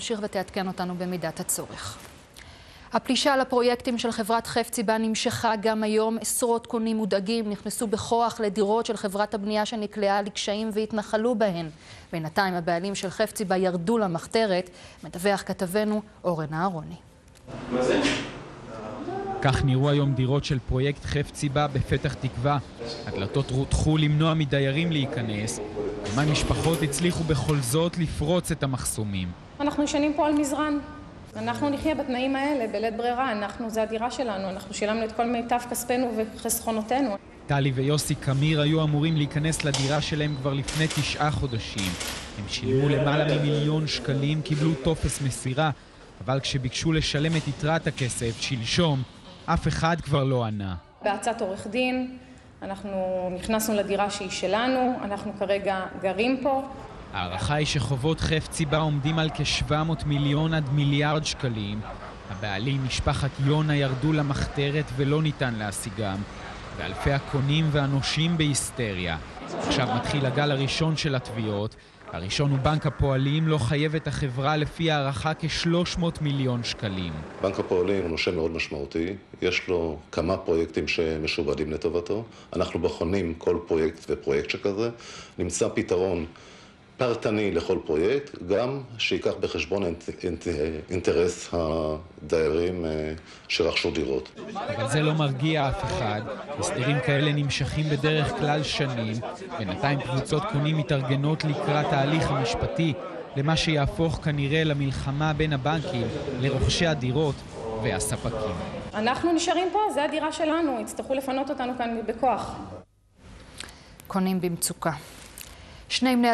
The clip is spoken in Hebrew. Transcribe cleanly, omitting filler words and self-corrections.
תמשיך ותעדכן אותנו במידת הצורך. הפלישה לפרויקטים של חברת חפציבה נמשכה גם היום. עשרות קונים מודאגים נכנסו בכוח לדירות של חברת הבנייה שנקלעה לקשיים והתנחלו בהן. בינתיים הבעלים של חפציבה ירדו למחתרת. מדווח כתבנו אורן אהרוני. מה זה? כך נראו היום דירות של פרויקט חפציבה בפתח תקווה. הדלתות רותחו למנוע מדיירים להיכנס. כמה משפחות הצליחו בכל זאת לפרוץ את המחסומים. אנחנו ישנים פה על מזרן. אנחנו נחיה בתנאים האלה, בלית ברירה. זה הדירה שלנו. אנחנו שילמנו את כל מיטב כספנו וחסכונותינו. טלי ויוסי קמיר היו אמורים להיכנס לדירה שלהם כבר לפני 9 חודשים. הם שילמו למעלה מ1,000,000 שקלים, קיבלו טופס מסירה, אבל כשביקשו לשלם את יתרת הכסף שלשום, אף אחד כבר לא ענה. בהצעת עורך דין, אנחנו נכנסנו לדירה שהיא שלנו, אנחנו כרגע גרים פה. הערכה היא שחובות חפציבה עומדים על כ700 מיליון עד מיליארד שקלים. הבעלים, משפחת יונה, ירדו למחתרת ולא ניתן להשיגם. ואלפי הקונים והנושים בהיסטריה. עכשיו מתחיל הגל הראשון של התביעות. הראשון הוא בנק הפועלים, לא חייב את החברה לפי הערכה כ300 מיליון שקלים. בנק הפועלים הוא נושה מאוד משמעותי, יש לו כמה פרויקטים שמשובדים לטובתו. אנחנו בוחנים כל פרויקט ופרויקט שכזה, נמצא פתרון פרטני לכל פרויקט, גם שיקח בחשבון אינטרס הדיירים שרכשו דירות. אבל זה לא מרגיע אף אחד. הסדרים כאלה נמשכים בדרך כלל שנים. בינתיים קבוצות קונים מתארגנות לקראת ההליך המשפטי, למה שיהפוך כנראה למלחמה בין הבנקים, לרוכשי הדירות והספקים. אנחנו נשארים פה, זה הדירה שלנו, יצטרכו לפנות אותנו כאן בכוח. קונים במצוקה. 2 בני